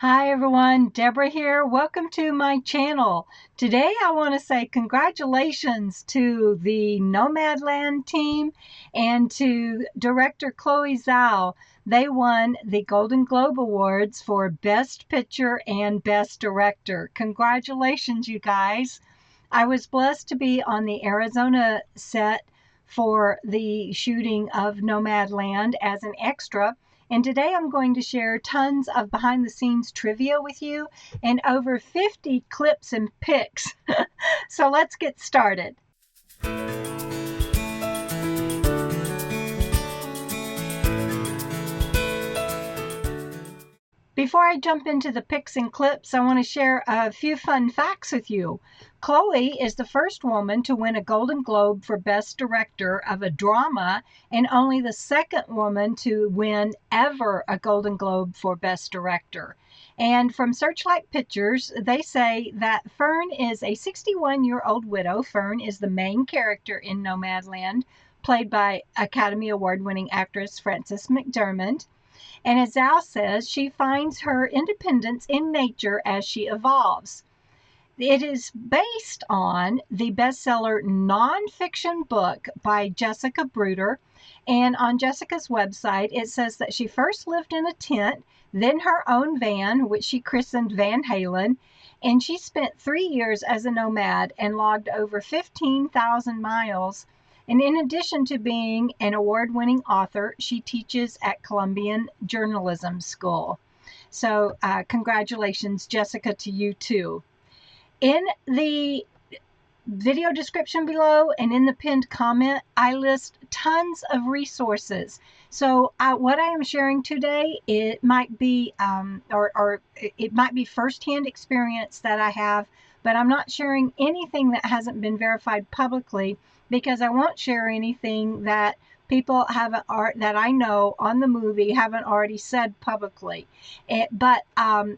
Hi everyone, Debra here. Welcome to my channel. Today I want to say congratulations to the Nomadland team and to director Chloe Zhao. They won the Golden Globe Awards for Best Picture and Best Director. Congratulations, you guys. I was blessed to be on the Arizona set for the shooting of Nomadland as an extra. And today I'm going to share tons of behind the scenes trivia with you and over 50 clips and pics. So let's get started. Before I jump into the pics and clips, I want to share a few fun facts with you. Chloe is the first woman to win a Golden Globe for Best Director of a drama and only the second woman to win ever a Golden Globe for Best Director. And from Searchlight Pictures, they say that Fern is a 61-year-old widow. Fern is the main character in Nomadland, played by Academy Award-winning actress Frances McDermott. And as Zhao says, she finds her independence in nature as she evolves. It is based on the bestseller nonfiction book by Jessica Bruder. And on Jessica's website, it says that she first lived in a tent, then her own van, which she christened Van Halen. And she spent 3 years as a nomad and logged over 15,000 miles. And in addition to being an award-winning author, she teaches at Columbian Journalism School. So congratulations, Jessica, to you too. In the video description below and in the pinned comment, I list tons of resources. So what I am sharing today, it might be it might be firsthand experience that I have, but I'm not sharing anything that hasn't been verified publicly because I won't share anything that people haven't that I know on the movie haven't already said publicly. But I'm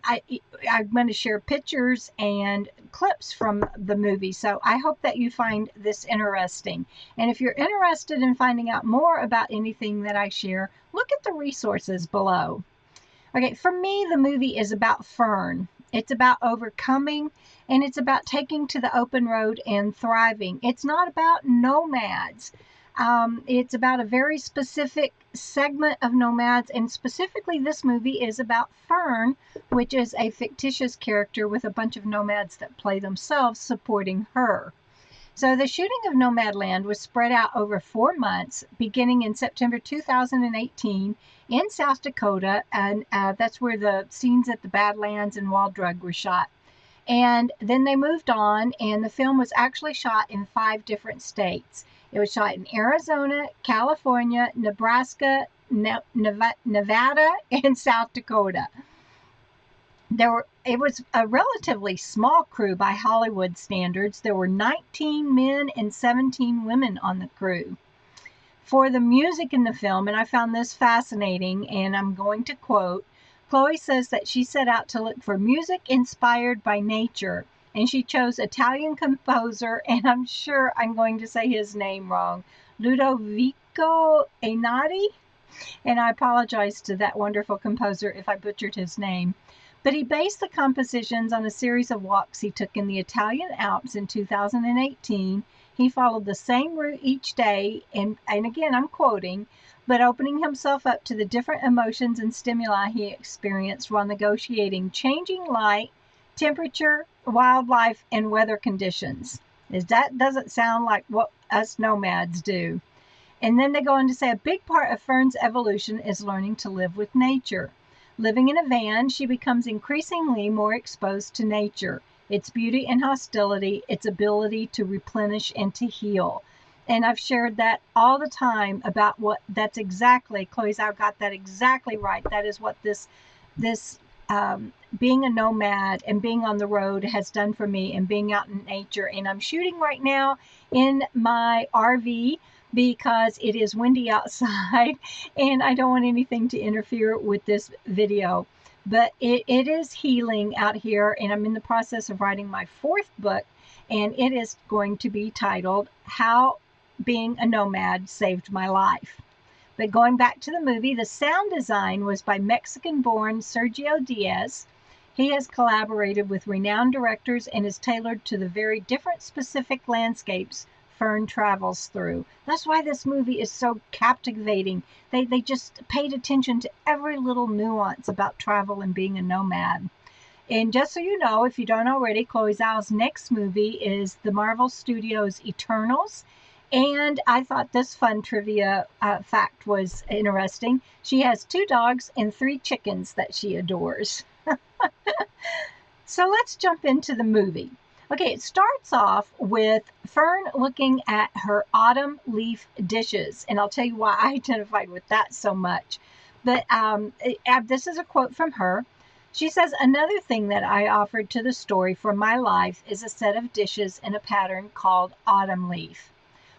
going to share pictures and clips from the movie. So I hope that you find this interesting. And if you're interested in finding out more about anything that I share, look at the resources below. Okay, for me, the movie is about Fern. It's about overcoming, and it's about taking to the open road and thriving. It's not about nomads. It's about a very specific segment of nomads, and specifically this movie is about Fern, which is a fictitious character with a bunch of nomads that play themselves supporting her. So the shooting of Nomadland was spread out over 4 months, beginning in September 2018 in South Dakota, and that's where the scenes at the Badlands and Wall Drug were shot. And then they moved on, and the film was actually shot in 5 different states. It was shot in Arizona, California, Nebraska, Nevada, and South Dakota. It was a relatively small crew by Hollywood standards. There were 19 men and 17 women on the crew. For the music in the film, and I found this fascinating, and I'm going to quote, Chloe says that she set out to look for music inspired by nature, and she chose Italian composer, and I'm sure I'm going to say his name wrong, Ludovico Einaudi, and I apologize to that wonderful composer if I butchered his name. But he based the compositions on a series of walks he took in the Italian Alps in 2018. He followed the same route each day, and again, I'm quoting, but opening himself up to the different emotions and stimuli he experienced while negotiating changing light, temperature, wildlife, and weather conditions. That doesn't sound like what us nomads do. And then they go on to say a big part of Fern's evolution is learning to live with nature. Living in a van, she becomes increasingly more exposed to nature, its beauty and hostility, its ability to replenish and to heal. And I've shared that all the time about what that's exactly, Chloe Zhao got that exactly right. That is what this being a nomad and being on the road has done for me, and being out in nature. And I'm shooting right now in my RV because it is windy outside and I don't want anything to interfere with this video. But it is healing out here, and I'm in the process of writing my 4th book, and it is going to be titled How Being a Nomad Saved My Life. But going back to the movie, the sound design was by Mexican-born Sergio Diaz. He has collaborated with renowned directors and is tailored to the very different specific landscapes Fern travels through. That's why this movie is so captivating. They just paid attention to every little nuance about travel and being a nomad. And just so you know, if you don't already, Chloe Zhao's next movie is the Marvel Studios' Eternals. And I thought this fun trivia fact was interesting. She has 2 dogs and 3 chickens that she adores. So let's jump into the movie. Okay, it starts off with Fern looking at her autumn leaf dishes. And I'll tell you why I identified with that so much. But this is a quote from her. She says, "Another thing that I offered to the story for my life is a set of dishes in a pattern called autumn leaf.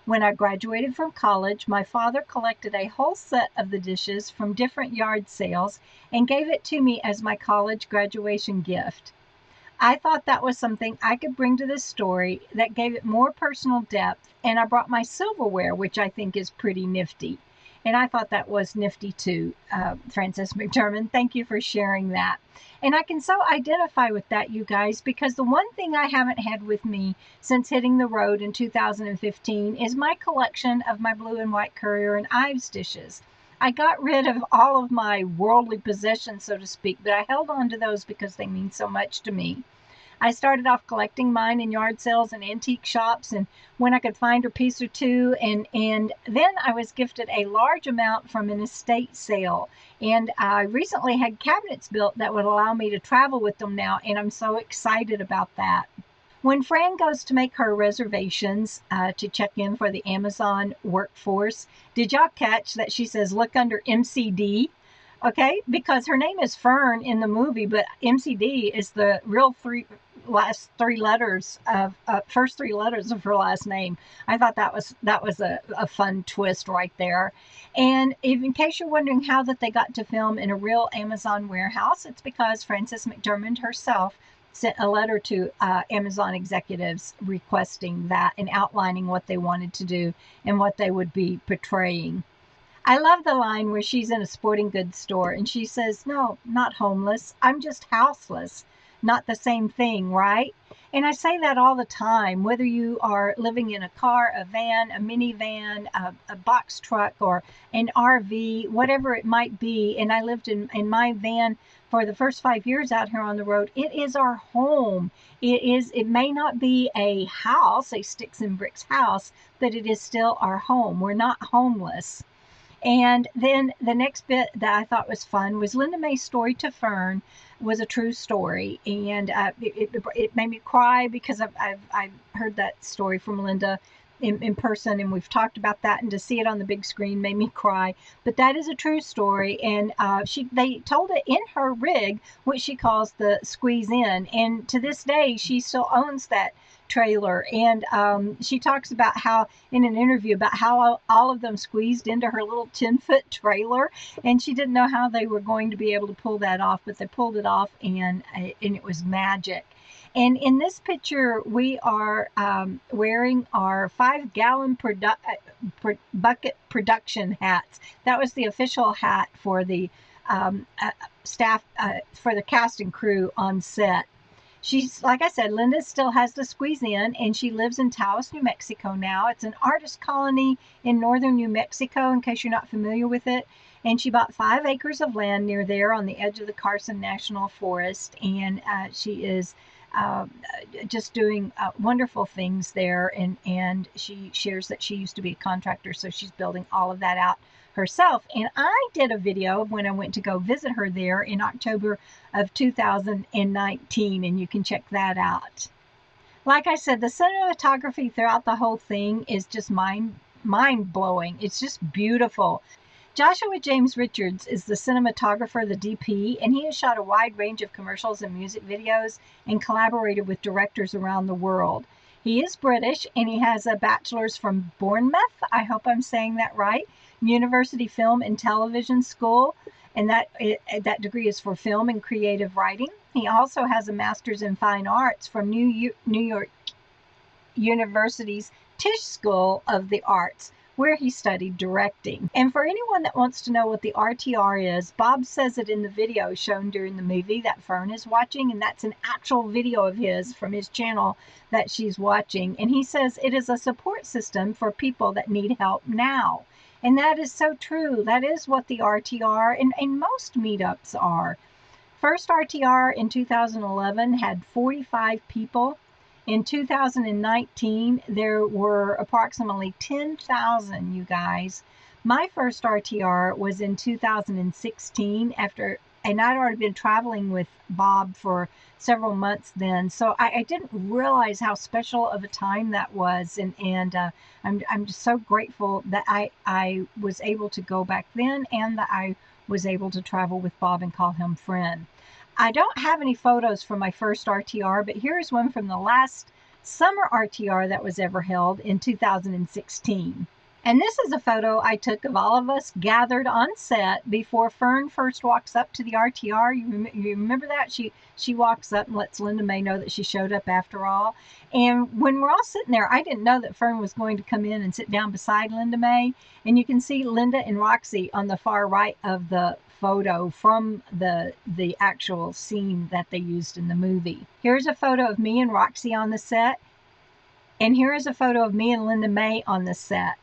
When I graduated from college, my father collected a whole set of the dishes from different yard sales and gave it to me as my college graduation gift. I thought that was something I could bring to this story that gave it more personal depth, and I brought my silverware, which I think is pretty nifty." And I thought that was nifty too, Frances McDermott. Thank you for sharing that. And I can so identify with that, you guys, because the one thing I haven't had with me since hitting the road in 2015 is my collection of my blue and white Currier and Ives dishes. I got rid of all of my worldly possessions, so to speak, but I held on to those because they mean so much to me. I started off collecting mine in yard sales and antique shops, and when I could find a piece or two, and then I was gifted a large amount from an estate sale. And I recently had cabinets built that would allow me to travel with them now, and I'm so excited about that. When Fran goes to make her reservations to check in for the Amazon workforce, did y'all catch that she says, look under MCD? Okay, because her name is Fern in the movie, but MCD is the real first 3 letters of her last name. I thought that was a fun twist right there. And in case you're wondering how that they got to film in a real Amazon warehouse, it's because Frances McDermott herself sent a letter to Amazon executives requesting that and outlining what they wanted to do and what they would be portraying. I love the line where she's in a sporting goods store and she says, "No, not homeless. I'm just houseless." Not the same thing, right? And I say that all the time, whether you are living in a car, a van, a minivan, a box truck, or an RV, whatever it might be. And I lived in my van for the first 5 years out here on the road. It is our home. It may not be a house, a sticks and bricks house, but it is still our home. We're not homeless. And then the next bit that I thought was fun was Linda May's story to Fern was a true story. And it made me cry because I've heard that story from Linda in person, and we've talked about that, and to see it on the big screen made me cry. But that is a true story, and they told it in her rig, which she calls the Squeeze In, and to this day she still owns that trailer. And she talks about how in an interview about how all of them squeezed into her little 10-foot trailer, and she didn't know how they were going to be able to pull that off, but they pulled it off, and it was magic. And in this picture, we are wearing our 5-gallon bucket production hats. That was the official hat for the staff, for the cast and crew on set. She's, like I said, Linda still has the Squeeze In, and she lives in Taos, New Mexico now. It's an artist colony in northern New Mexico, in case you're not familiar with it. And she bought 5 acres of land near there on the edge of the Carson National Forest, and she is just doing wonderful things there, and she shares that she used to be a contractor, so she's building all of that out herself. And I did a video when I went to go visit her there in October of 2019, and you can check that out. Like I said, the cinematography throughout the whole thing is just mind-blowing. It's just beautiful. Joshua James Richards is the cinematographer, the DP, and he has shot a wide range of commercials and music videos and collaborated with directors around the world. He is British, and he has a bachelor's from Bournemouth, I hope I'm saying that right, University Film and Television School, and that degree is for film and creative writing. He also has a master's in fine arts from New York University's Tisch School of the Arts, where he studied directing. And for anyone that wants to know what the RTR is, Bob says it in the video shown during the movie that Fern is watching, and that's an actual video of his from his channel that she's watching. And he says it is a support system for people that need help now. And that is so true. That is what the RTR and most meetups are. First RTR in 2011 had 45 people. In 2019, there were approximately 10,000, you guys. My first RTR was in 2016 and I'd already been traveling with Bob for several months then. So I didn't realize how special of a time that was. And I'm just so grateful that I was able to go back then and that I was able to travel with Bob and call him friend. I don't have any photos from my first RTR, but here's one from the last summer RTR that was ever held in 2016. And this is a photo I took of all of us gathered on set before Fern first walks up to the RTR. You remember that? She walks up and lets Linda May know that she showed up after all. And when we're all sitting there, I didn't know that Fern was going to come in and sit down beside Linda May. And you can see Linda and Roxy on the far right of the photo from the actual scene that they used in the movie. Here's a photo of me and Roxy on the set. And here is a photo of me and Linda May on the set.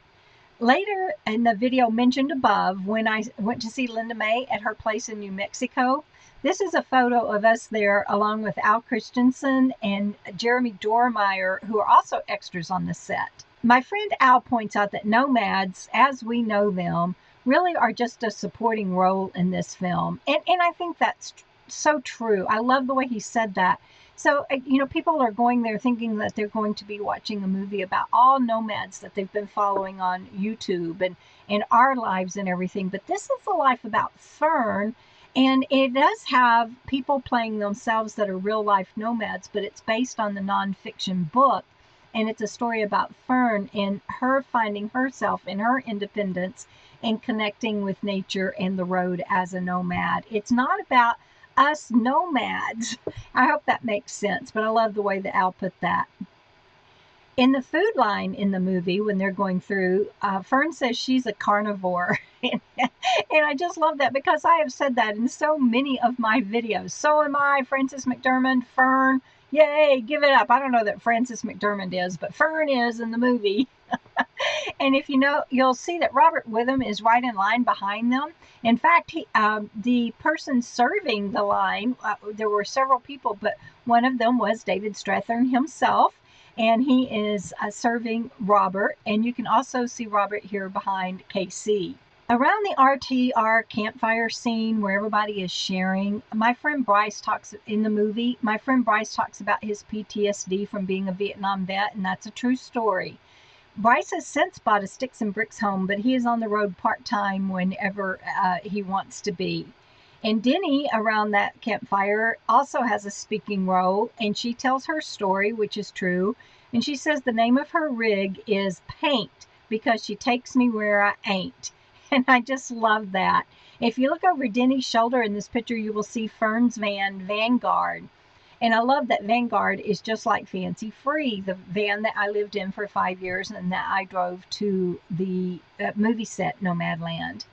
Later in the video mentioned above, when I went to see Linda May at her place in New Mexico, this is a photo of us there along with Al Christensen and Jeremy Dormeyer, who are also extras on the set. My friend Al points out that nomads, as we know them, really are just a supporting role in this film. And I think that's so true. I love the way he said that. So, people are going there thinking that they're going to be watching a movie about all nomads that they've been following on YouTube and our lives and everything. But this is a life about Fern, and it does have people playing themselves that are real life nomads, but it's based on the nonfiction book. And it's a story about Fern and her finding herself in her independence and connecting with nature and the road as a nomad. It's not about us nomads. I hope that makes sense, but I love the way that Al put that. In the food line in the movie, when they're going through, Fern says she's a carnivore. And I just love that because I have said that in so many of my videos. So am I, Frances McDermott, Fern. Yay, give it up. I don't know that Frances McDermott is, but Fern is in the movie. And if you know, you'll see that Robert Witham is right in line behind them. In fact, the person serving the line, there were several people, but one of them was David Strathairn himself. And he is serving Robert. And you can also see Robert here behind KC. Around the RTR campfire scene where everybody is sharing, my friend Bryce talks in the movie. My friend Bryce talks about his PTSD from being a Vietnam vet, and that's a true story. Bryce has since bought a sticks and bricks home, but he is on the road part-time whenever he wants to be. And Denny, around that campfire, also has a speaking role, and she tells her story, which is true. And she says the name of her rig is Paint, because she takes me where I ain't. And I just love that. If you look over Denny's shoulder in this picture, you will see Fern's van, Vanguard. And I love that Vanguard is just like Fancy Free, the van that I lived in for 5 years and that I drove to the movie set, Nomadland.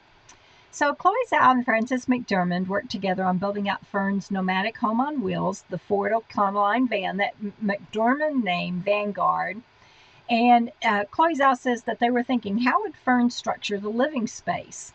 So Chloe Zhao and Frances McDermott worked together on building out Fern's nomadic home on wheels, the Ford Econoline van that McDermott named Vanguard. And Chloe Zhao says that they were thinking, how would Fern structure the living space?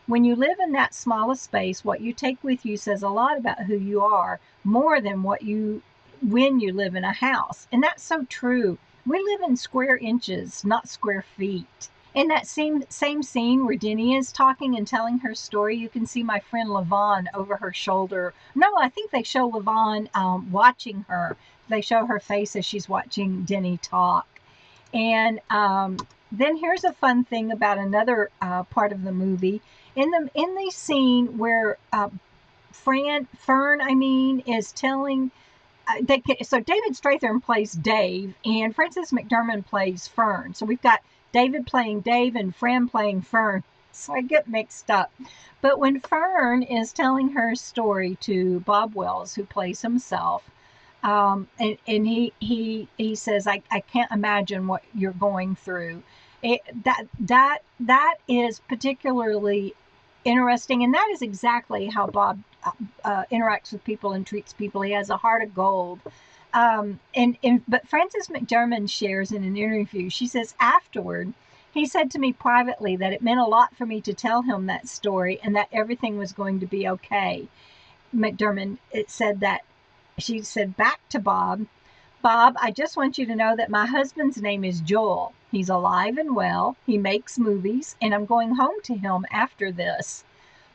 When you live in that small a space, what you take with you says a lot about who you are, more than when you live in a house. And that's so true. We live in square inches, not square feet. In that same scene where Denny is talking and telling her story, you can see my friend Lavon over her shoulder. No, I think they show Lavon watching her. They show her face as she's watching Denny talk. And then here's a fun thing about another part of the movie. In the scene where Fern is telling, so David Strathairn plays Dave and Frances McDermott plays Fern. So we've got David playing Dave and Fran playing Fern. So I get mixed up. But when Fern is telling her story to Bob Wells, who plays himself, and he says, I can't imagine what you're going through. That is particularly interesting, and that is exactly how Bob interacts with people and treats people. He has a heart of gold. But Frances McDermott shares in an interview, she says, afterward, he said to me privately that it meant a lot for me to tell him that story and that everything was going to be okay. McDermott said that, she said back to Bob, Bob, I just want you to know that my husband's name is Joel. He's alive and well. He makes movies, and I'm going home to him after this.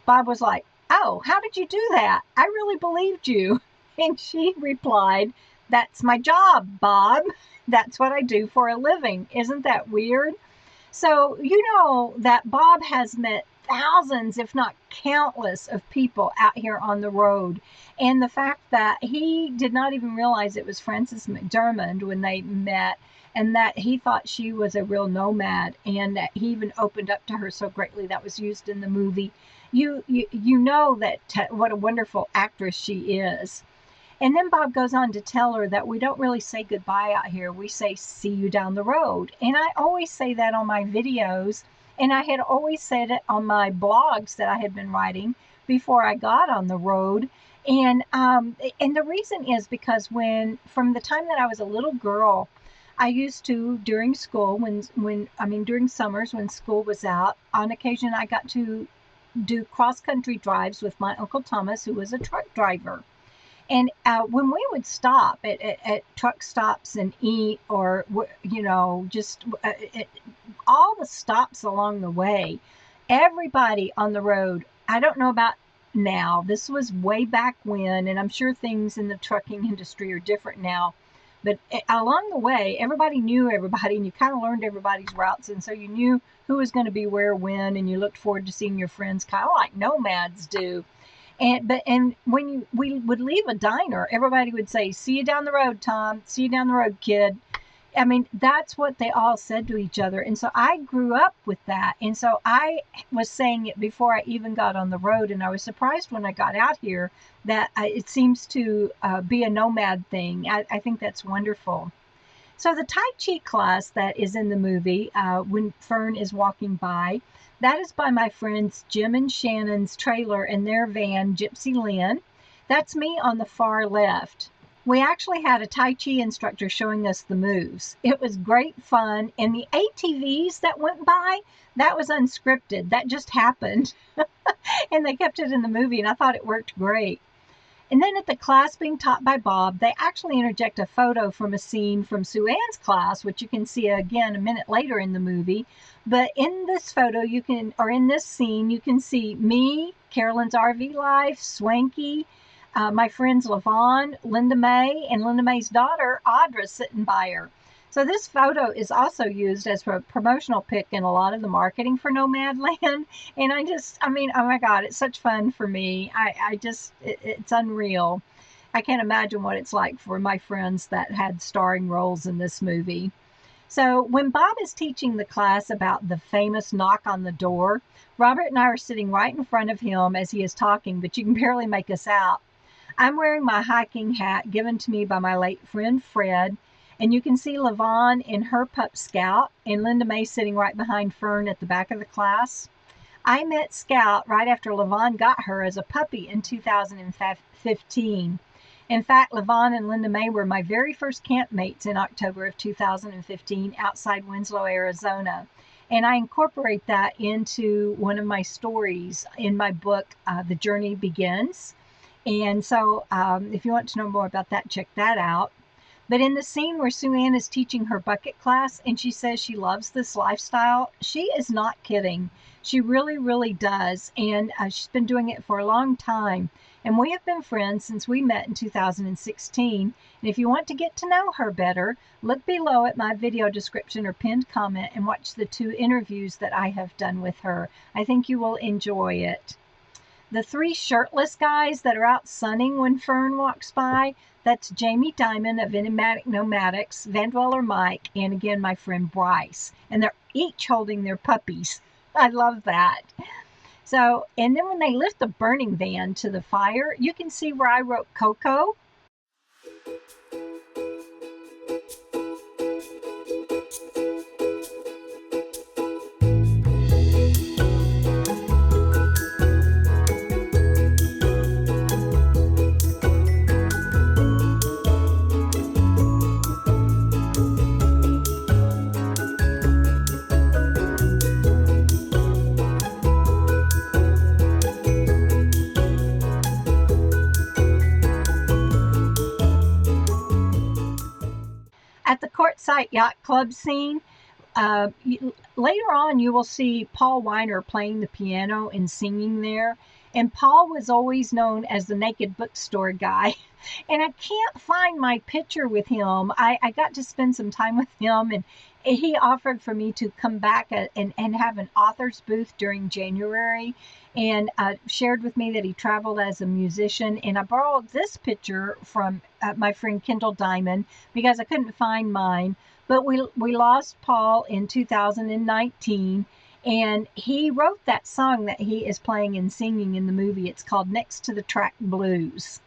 Bob was like, oh, how did you do that? I really believed you. And she replied, that's my job, Bob. That's what I do for a living. Isn't that weird? So, you know that Bob has met thousands, if not countless, of people out here on the road. And the fact that he did not even realize it was Frances McDermott when they met, and that he thought she was a real nomad, and that he even opened up to her so greatly, that was used in the movie. You know that what a wonderful actress she is. And then Bob goes on to tell her that we don't really say goodbye out here. We say, see you down the road. And I always say that on my videos. And I had always said it on my blogs that I had been writing before I got on the road. And the reason is because from the time that I was a little girl, I used to, during school, during summers when school was out, on occasion I got to do cross-country drives with my Uncle Thomas, who was a truck driver. And when we would stop at truck stops and eat, or, just all the stops along the way, everybody on the road, I don't know about now, this was way back when, and I'm sure things in the trucking industry are different now. But along the way, everybody knew everybody, and you kind of learned everybody's routes. And so you knew who was going to be where, when, and you looked forward to seeing your friends, kind of like nomads do. And when we would leave a diner, everybody would say, see you down the road, Tom. See you down the road, kid. I mean, that's what they all said to each other. And so I grew up with that. And so I was saying it before I even got on the road. And I was surprised when I got out here that it seems to be a nomad thing. I think that's wonderful. So the Tai Chi class that is in the movie, when Fern is walking by, that is by my friends Jim and Shannon's trailer and their van, Gypsy Lynn. That's me on the far left. We actually had a Tai Chi instructor showing us the moves. It was great fun. And the ATVs that went by, that was unscripted. That just happened. And they kept it in the movie, and I thought it worked great. And then at the class being taught by Bob, they actually interject a photo from a scene from Suanne's class, which you can see again a minute later in the movie. But in this photo, in this scene, you can see me, Carolyn's RV Life, Swankie, my friends LaVon, Linda May, and Linda May's daughter, Audra, sitting by her. So this photo is also used as a promotional pic in a lot of the marketing for Nomadland. And oh my God, it's such fun for me. It's unreal. I can't imagine what it's like for my friends that had starring roles in this movie. So when Bob is teaching the class about the famous knock on the door, Robert and I are sitting right in front of him as he is talking, but you can barely make us out. I'm wearing my hiking hat given to me by my late friend Fred, and you can see LaVon in her pup Scout, and Linda May sitting right behind Fern at the back of the class. I met Scout right after LaVon got her as a puppy in 2015. In fact, LaVon and Linda May were my very first campmates in October of 2015 outside Winslow, Arizona. And I incorporate that into one of my stories in my book, The Journey Begins. And so if you want to know more about that, check that out. But in the scene where Suanne is teaching her bucket class and she says she loves this lifestyle, she is not kidding. She really, really does. And she's been doing it for a long time. And we have been friends since we met in 2016. And if you want to get to know her better, look below at my video description or pinned comment and watch the 2 interviews that I have done with her. I think you will enjoy it. The 3 shirtless guys that are out sunning when Fern walks by, that's Jamie Diamond of Enigmatic Nomadics, Van Dweller Mike, and again, my friend Bryce. And they're each holding their puppies. I love that. So, and then when they lift the burning van to the fire, you can see where I wrote Coco. Quartzsite Yacht Club scene. Later on, you will see Paul Weiner playing the piano and singing there. And Paul was always known as the naked bookstore guy. And I can't find my picture with him. I got to spend some time with him, and he offered for me to come back and have an author's booth during January, and shared with me that he traveled as a musician. And I borrowed this picture from my friend Kendall Diamond because I couldn't find mine. But we lost Paul in 2019, and he wrote that song that he is playing and singing in the movie. It's called Next to the Track Blues.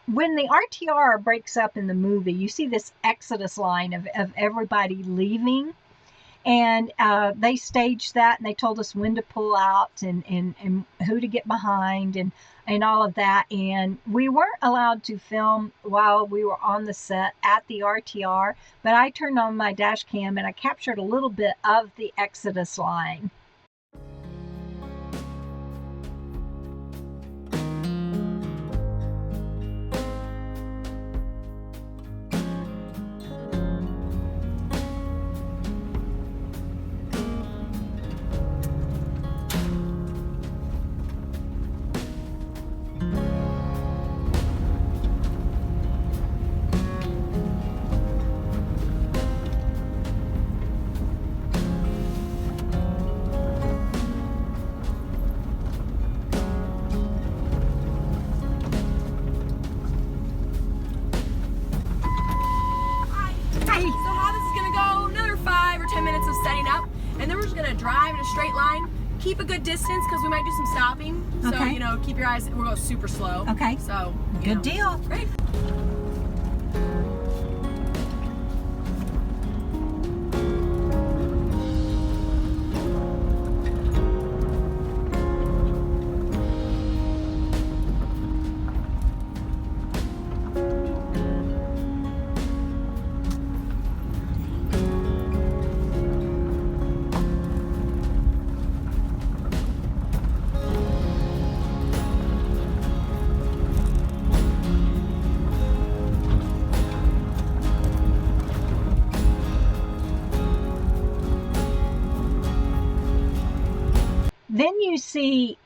When the RTR breaks up in the movie, you see this exodus line of everybody leaving. And they staged that, and they told us when to pull out and who to get behind and all of that. And we weren't allowed to film while we were on the set at the RTR, but I turned on my dash cam and I captured a little bit of the exodus line. Drive in a straight line. Keep a good distance because we might do some stopping. So, Okay. Keep your eyes, we'll go super slow. Okay. So, Good deal. Great. Then you see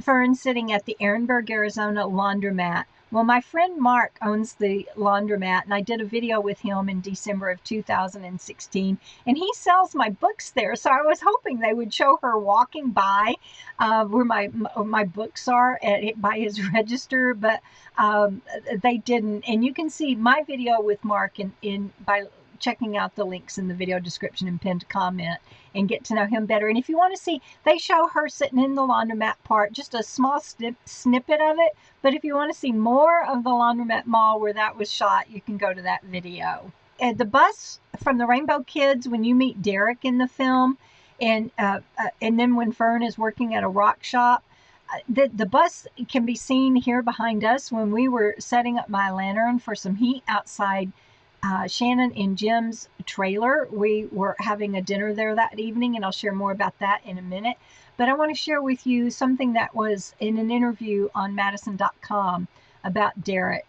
Fern sitting at the Ehrenberg, Arizona laundromat. Well, my friend Mark owns the laundromat, and I did a video with him in December of 2016, and he sells my books there. So I was hoping they would show her walking by where my books are by his register, but they didn't. And you can see my video with Mark by checking out the links in the video description and pinned comment and get to know him better. And if you want to see, they show her sitting in the laundromat part, just a small snippet of it. But if you want to see more of the laundromat mall where that was shot, you can go to that video. And the bus from the Rainbow Kids, when you meet Derek in the film, and then when Fern is working at a rock shop, the bus can be seen here behind us when we were setting up my lantern for some heat outside Shannon and Jim's trailer. We were having a dinner there that evening, and I'll share more about that in a minute. But I want to share with you something that was in an interview on Madison.com about Derek.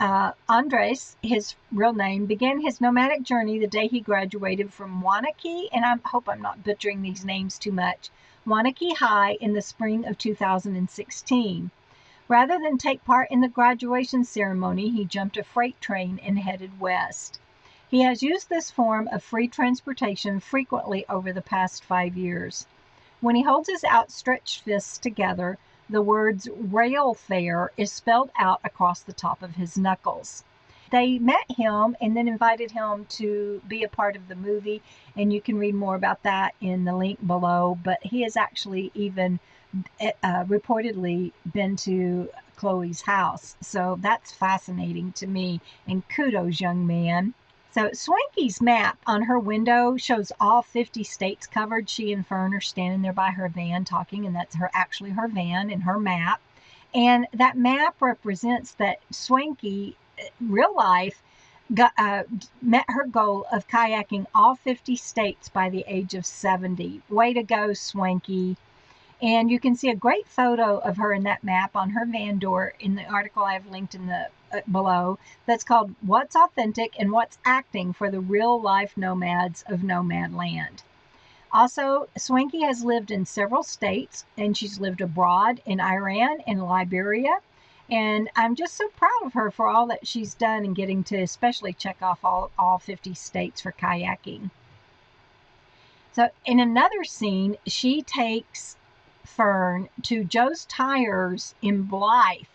Andres, his real name, began his nomadic journey the day he graduated from Swankie, and I hope I'm not butchering these names too much, Swankie High in the spring of 2016. Rather than take part in the graduation ceremony, he jumped a freight train and headed west. He has used this form of free transportation frequently over the past 5 years. When he holds his outstretched fists together, the words rail fare is spelled out across the top of his knuckles. They met him and then invited him to be a part of the movie, and you can read more about that in the link below. But he has actually even reportedly been to Chloe's house. So that's fascinating to me, and kudos, young man. So Swankie's map on her window shows all 50 states covered. She and Fern are standing there by her van talking, and that's actually her van and her map. And that map represents that Swankie, real life, met her goal of kayaking all 50 states by the age of 70. Way to go, Swankie. And you can see a great photo of her in that map on her van door in the article I have linked in the below. That's called What's Authentic and What's Acting for the Real Life Nomads of Nomadland. Also, Swankie has lived in several states, and she's lived abroad in Iran and Liberia. And I'm just so proud of her for all that she's done and getting to especially check off all 50 states for kayaking. So in another scene, she takes Fern to Joe's Tires in Blythe.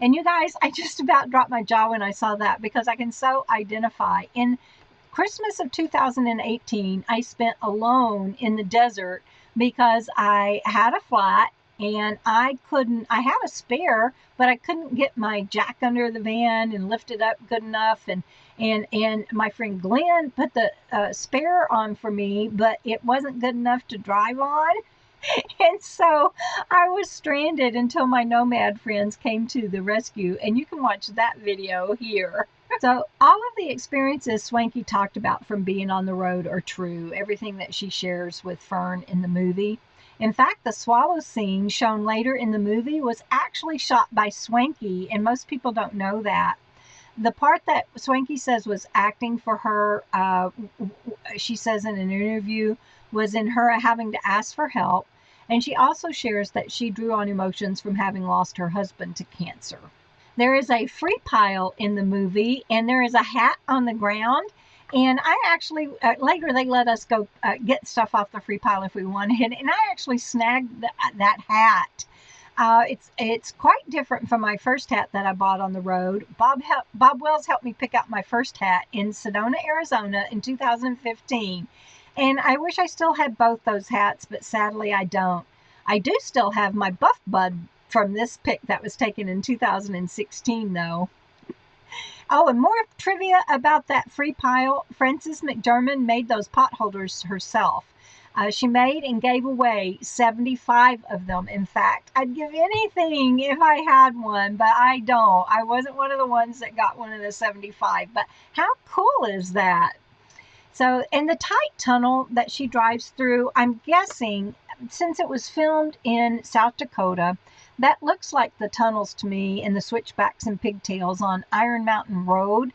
And you guys, I just about dropped my jaw when I saw that because I can so identify. In Christmas of 2018, I spent alone in the desert because I had a flat and I had a spare, but I couldn't get my jack under the van and lift it up good enough. And my friend Glenn put the spare on for me, but it wasn't good enough to drive on. And so I was stranded until my Nomad friends came to the rescue, and you can watch that video here. So all of the experiences Swankie talked about from being on the road are true, everything that she shares with Fern in the movie. In fact, the swallow scene shown later in the movie was actually shot by Swankie, and most people don't know that. The part that Swankie says was acting for her, she says in an interview, was in her having to ask for help. And she also shares that she drew on emotions from having lost her husband to cancer. There is a free pile in the movie, and there is a hat on the ground. And I actually, later they let us go get stuff off the free pile if we wanted. And I actually snagged that hat. It's quite different from my first hat that I bought on the road. Bob Wells helped me pick out my first hat in Sedona, Arizona in 2015. And I wish I still had both those hats, but sadly I don't. I do still have my buff bud from this pic that was taken in 2016 though. Oh, and more trivia about that free pile. Frances McDermott made those pot holders herself. She made and gave away 75 of them. In fact, I'd give anything if I had one, but I don't. I wasn't one of the ones that got one of the 75, but how cool is that? So, in the tight tunnel that she drives through, I'm guessing, since it was filmed in South Dakota, that looks like the tunnels to me in the switchbacks and pigtails on Iron Mountain Road.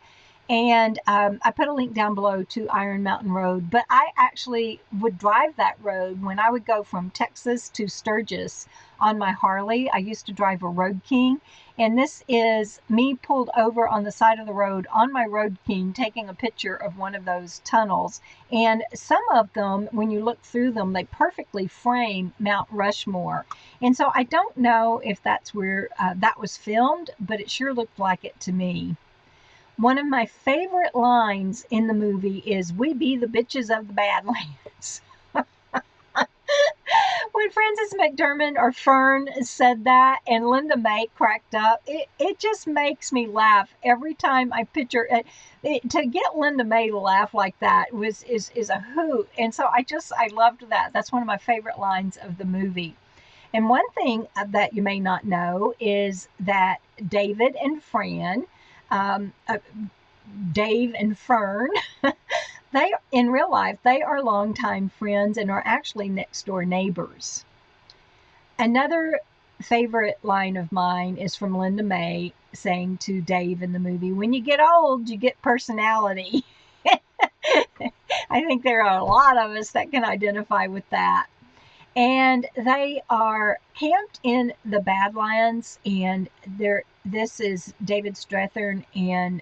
And I put a link down below to Iron Mountain Road, but I actually would drive that road when I would go from Texas to Sturgis on my Harley. I used to drive a Road King, and this is me pulled over on the side of the road on my Road King taking a picture of one of those tunnels. And some of them, when you look through them, they perfectly frame Mount Rushmore. And so I don't know if that's where that was filmed, but it sure looked like it to me. One of my favorite lines in the movie is, "We be the bitches of the Badlands." When Frances McDermott or Fern said that and Linda May cracked up, it just makes me laugh every time I picture it. To get Linda May to laugh like that is a hoot. And so I loved that. That's one of my favorite lines of the movie. And one thing that you may not know is that David and Fran, Dave and Fern, they in real life, they are longtime friends and are actually next door neighbors. Another favorite line of mine is from Linda May saying to Dave in the movie, "When you get old, you get personality." I think there are a lot of us that can identify with that. And they are camped in the Badlands, and this is David Strathern and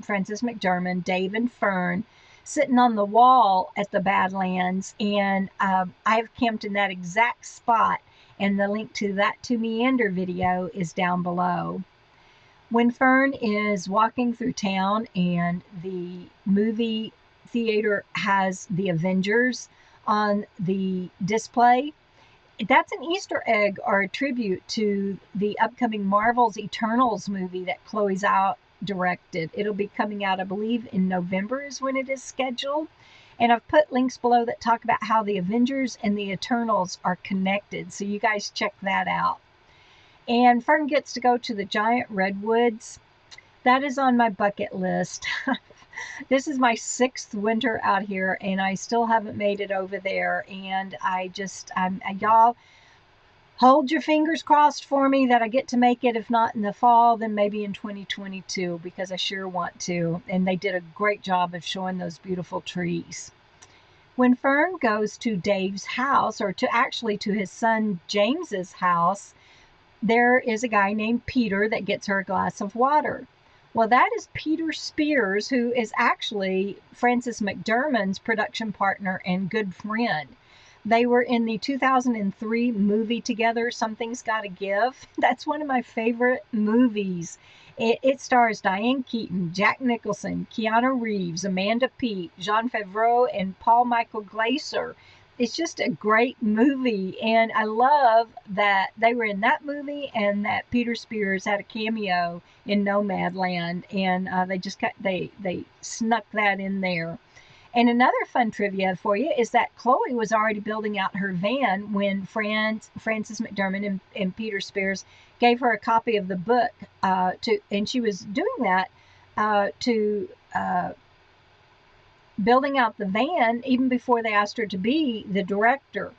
Frances McDermott, Dave and Fern, sitting on the wall at the Badlands, and I've camped in that exact spot, and the link to that To Meander video is down below. When Fern is walking through town and the movie theater has the Avengers on the display, that's an Easter egg or a tribute to the upcoming Marvel's Eternals movie that Chloe Zhao directed. It'll be coming out, I believe, in November is when it is scheduled. And I've put links below that talk about how the Avengers and the Eternals are connected, so you guys check that out. And Fern gets to go to the giant redwoods. That is on my bucket list. This is my 6th winter out here, and I still haven't made it over there. And y'all hold your fingers crossed for me that I get to make it. If not in the fall, then maybe in 2022, because I sure want to. And they did a great job of showing those beautiful trees. When Fern goes to Dave's house, or to his son James's house, there is a guy named Peter that gets her a glass of water. Well, that is Peter Spears, who is actually Frances McDermott's production partner and good friend. They were in the 2003 movie together, Something's Gotta Give. That's one of my favorite movies. It stars Diane Keaton, Jack Nicholson, Keanu Reeves, Amanda Peet, Jean Favreau, and Paul Michael Glaser. It's just a great movie, and I love that they were in that movie, and that Peter Spears had a cameo in Nomadland, and they snuck that in there. And another fun trivia for you is that Chloe was already building out her van when Frances McDermott and Peter Spears gave her a copy of the book, and she was doing that to building out the van even before they asked her to be the director.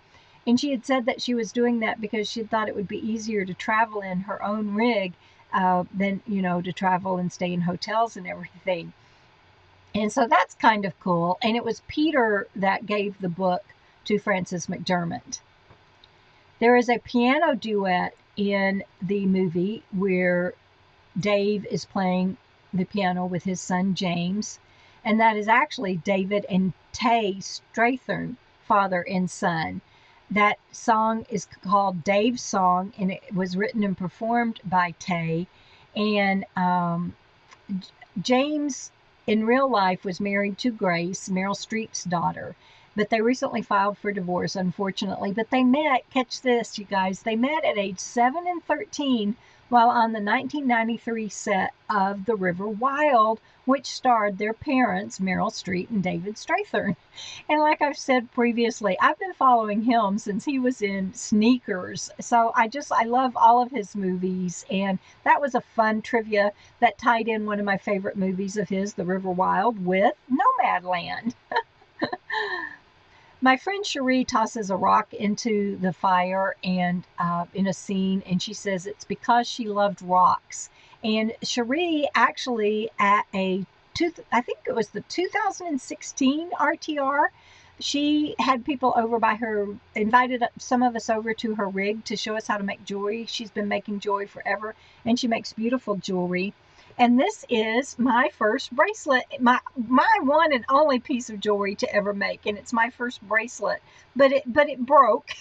And she had said that she was doing that because she thought it would be easier to travel in her own rig than, to travel and stay in hotels and everything. And so that's kind of cool. And it was Peter that gave the book to Frances McDermott. There is a piano duet in the movie where Dave is playing the piano with his son James. And that is actually David and Tay Strathern, father and son. That song is called Dave's Song, and it was written and performed by Tay. And James, in real life, was married to Grace, Meryl Streep's daughter. But they recently filed for divorce, unfortunately. But they met, catch this, you guys, they met at age 7 and 13 while on the 1993 set of The River Wild, which starred their parents, Meryl Streep and David Strathern. And like I've said previously, I've been following him since he was in Sneakers. So I love all of his movies. And that was a fun trivia that tied in one of my favorite movies of his, The River Wild, with Nomadland. My friend Cherie tosses a rock into the fire and in a scene, and she says it's because she loved rocks. And Cherie actually at I think it was the 2016 RTR, she had people over by her, invited some of us over to her rig to show us how to make jewelry. She's been making jewelry forever, and she makes beautiful jewelry. And this is my first bracelet, my one and only piece of jewelry to ever make, and it's my first bracelet. But it broke,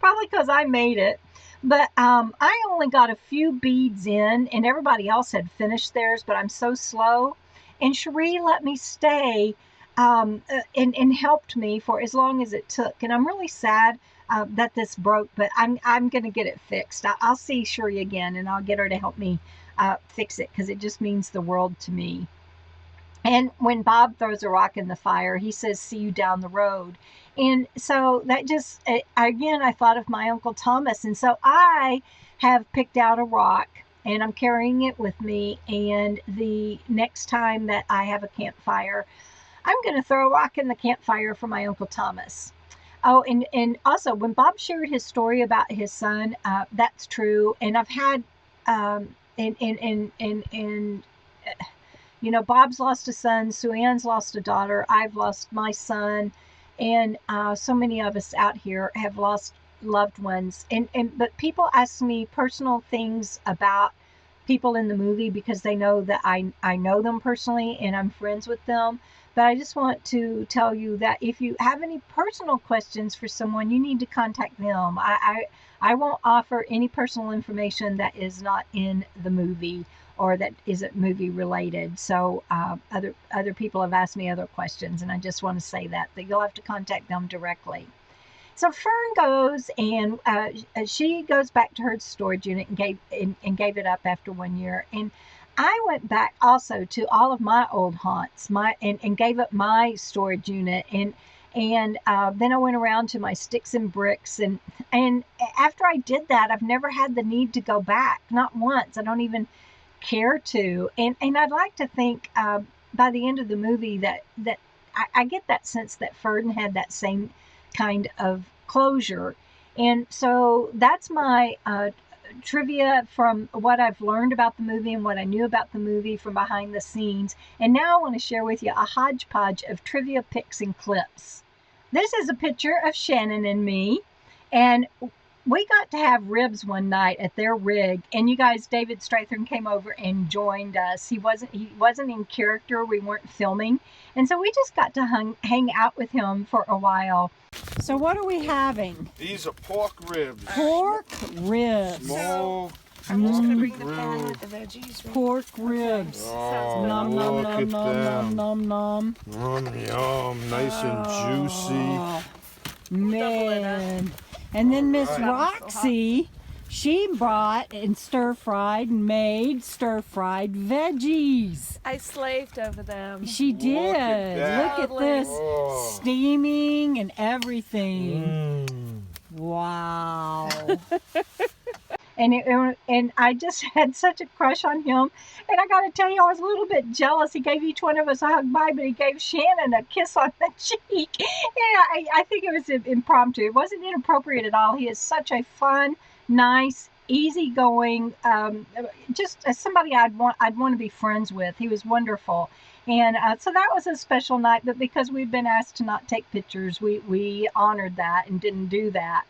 probably because I made it. But I only got a few beads in, and everybody else had finished theirs, but I'm so slow. And Cherie let me stay and helped me for as long as it took. And I'm really sad that this broke, but I'm going to get it fixed. I'll see Cherie again, and I'll get her to help me fix it, because it just means the world to me. And when Bob throws a rock in the fire, he says, "See you down the road." And so that just, again, I thought of my Uncle Thomas. And so I have picked out a rock, and I'm carrying it with me. And the next time that I have a campfire, I'm going to throw a rock in the campfire for my Uncle Thomas. Oh, and also when Bob shared his story about his son, that's true. And I've had, Bob's lost a son, Suanne's lost a daughter, I've lost my son, and so many of us out here have lost loved ones. But people ask me personal things about people in the movie because they know that I know them personally and I'm friends with them. But I just want to tell you that if you have any personal questions for someone, you need to contact them. I won't offer any personal information that is not in the movie or that isn't movie related. So other people have asked me other questions, and I just want to say that you'll have to contact them directly. So Fern goes and she goes back to her storage unit and gave it up after 1 year. And I went back also to all of my old haunts, and gave up my storage unit, and then I went around to my sticks and bricks, and after I did that, I've never had the need to go back, not once. I don't even care to, and I'd like to think by the end of the movie that I get that sense that Fern had that same kind of closure. And so that's my trivia from what I've learned about the movie and what I knew about the movie from behind the scenes. And now I want to share with you a hodgepodge of trivia, pics, and clips. This is a picture of Shannon and me, and we got to have ribs one night at their rig, and you guys, David Strathern came over and joined us. He wasn't in character. We weren't filming, and so we just got to hang out with him for a while. So what are we having? These are pork ribs. Pork ribs. Small. I'm just gonna bring the pan with the veggies. Pork ribs. Oh, Nom nom look nom at nom them. nom nom. Yum, nice and juicy. Oh, man. And then Miss Roxy, she brought and made stir-fried veggies. I slaved over them. She did. Look at that. Look at this. Oh. Steaming and everything. Wow. And I just had such a crush on him. And I got to tell you, I was a little bit jealous. He gave each one of us a hug bye, but he gave Shannon a kiss on the cheek. And I think it was impromptu. It wasn't inappropriate at all. He is such a fun, nice, easygoing, just somebody I'd want to be friends with. He was wonderful. And so that was a special night. But because we've been asked to not take pictures, we honored that and didn't do that.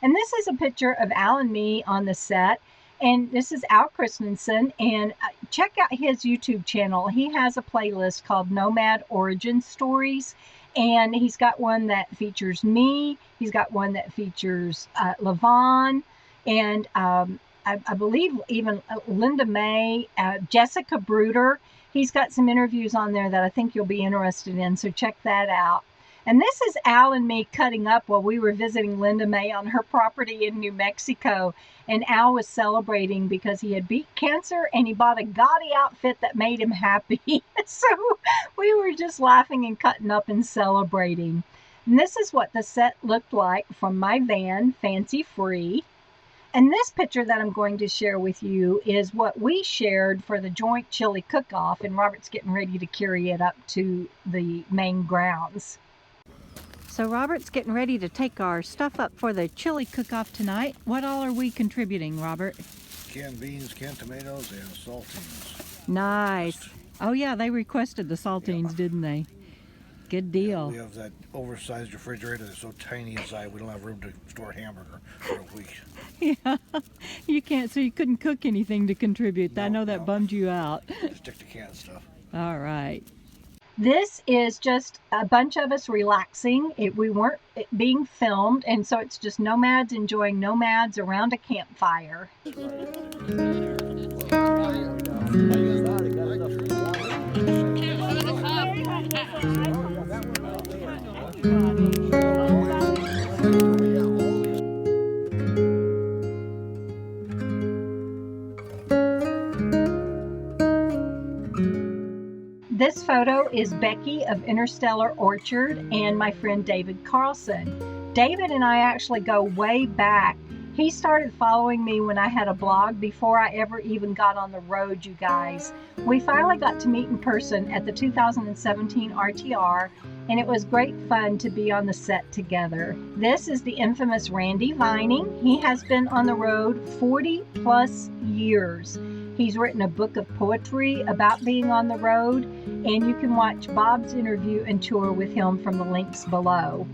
And this is a picture of Al and me on the set. And this is Al Christensen. And check out his YouTube channel. He has a playlist called Nomad Origin Stories. And he's got one that features me. He's got one that features Levon. And I believe even Linda May, Jessica Bruder. He's got some interviews on there that I think you'll be interested in. So check that out. And this is Al and me cutting up while we were visiting Linda May on her property in New Mexico. And Al was celebrating because he had beat cancer and he bought a gaudy outfit that made him happy. So we were just laughing and cutting up and celebrating. And this is what the set looked like from my van, Fancy Free. And this picture that I'm going to share with you is what we shared for the joint chili cook-off. And Robert's getting ready to carry it up to the main grounds. So Robert's getting ready to take our stuff up for the chili cook-off tonight. What all are we contributing, Robert? Canned beans, canned tomatoes, and saltines. Nice. Oh yeah, they requested the saltines, didn't they? Good deal. We have that oversized refrigerator that's so tiny inside we don't have room to store a hamburger for a week. Yeah, you can't, so you couldn't cook anything to contribute. I know that bummed you out. Stick to canned stuff. All right. This is just a bunch of us relaxing. We weren't being filmed, and so it's just nomads enjoying nomads around a campfire. This photo is Becky of Interstellar Orchard and my friend David Carlson. David and I actually go way back. He started following me when I had a blog before I ever even got on the road, you guys. We finally got to meet in person at the 2017 RTR, and it was great fun to be on the set together. This is the infamous Randy Vining. He has been on the road 40 plus years. He's written a book of poetry about being on the road, and you can watch Bob's interview and tour with him from the links below.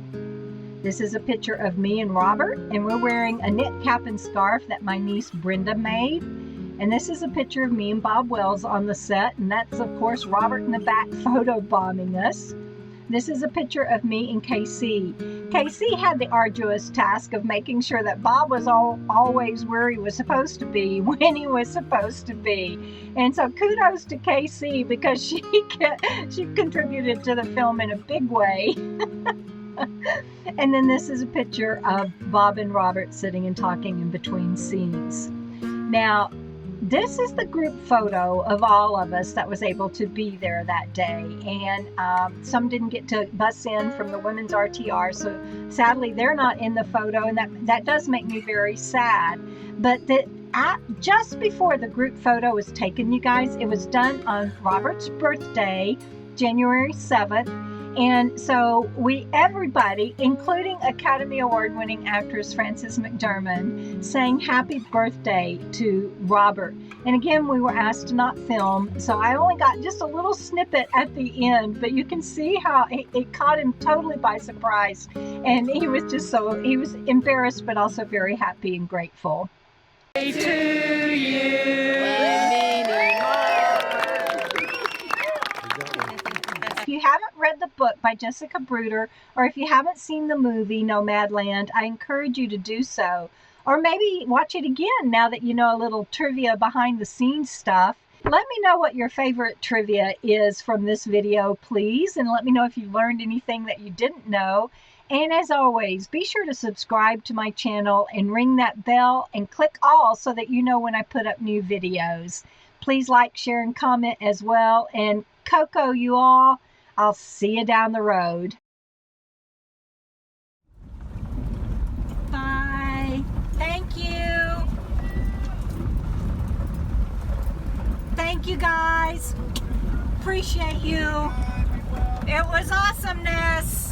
This is a picture of me and Robert, and we're wearing a knit cap and scarf that my niece Brenda made. And this is a picture of me and Bob Wells on the set, and that's of course Robert in the back photobombing us. This is a picture of me and KC. KC had the arduous task of making sure that Bob was always where he was supposed to be when he was supposed to be. And so kudos to KC because she contributed to the film in a big way. And then this is a picture of Bob and Robert sitting and talking in between scenes. Now, this is the group photo of all of us that was able to be there that day, and some didn't get to bus in from the women's RTR, so sadly they're not in the photo, and that does make me very sad. But just before the group photo was taken, you guys, it was done on Robert's birthday, January 7th. And so everybody, including Academy Award winning actress Frances McDermott, sang happy birthday to Robert. And again, we were asked to not film, so I only got just a little snippet at the end, but you can see how it caught him totally by surprise. And he was he was embarrassed, but also very happy and grateful. To you. If you haven't read the book by Jessica Bruder, or if you haven't seen the movie Nomadland, I encourage you to do so. Or maybe watch it again now that you know a little trivia behind the scenes stuff. Let me know what your favorite trivia is from this video, please, and let me know if you learned anything that you didn't know. And as always, be sure to subscribe to my channel and ring that bell and click all so that you know when I put up new videos. Please like, share, and comment as well. And Coco, you all, I'll see you down the road. Bye. Thank you. Thank you, guys. Appreciate you. It was awesomeness.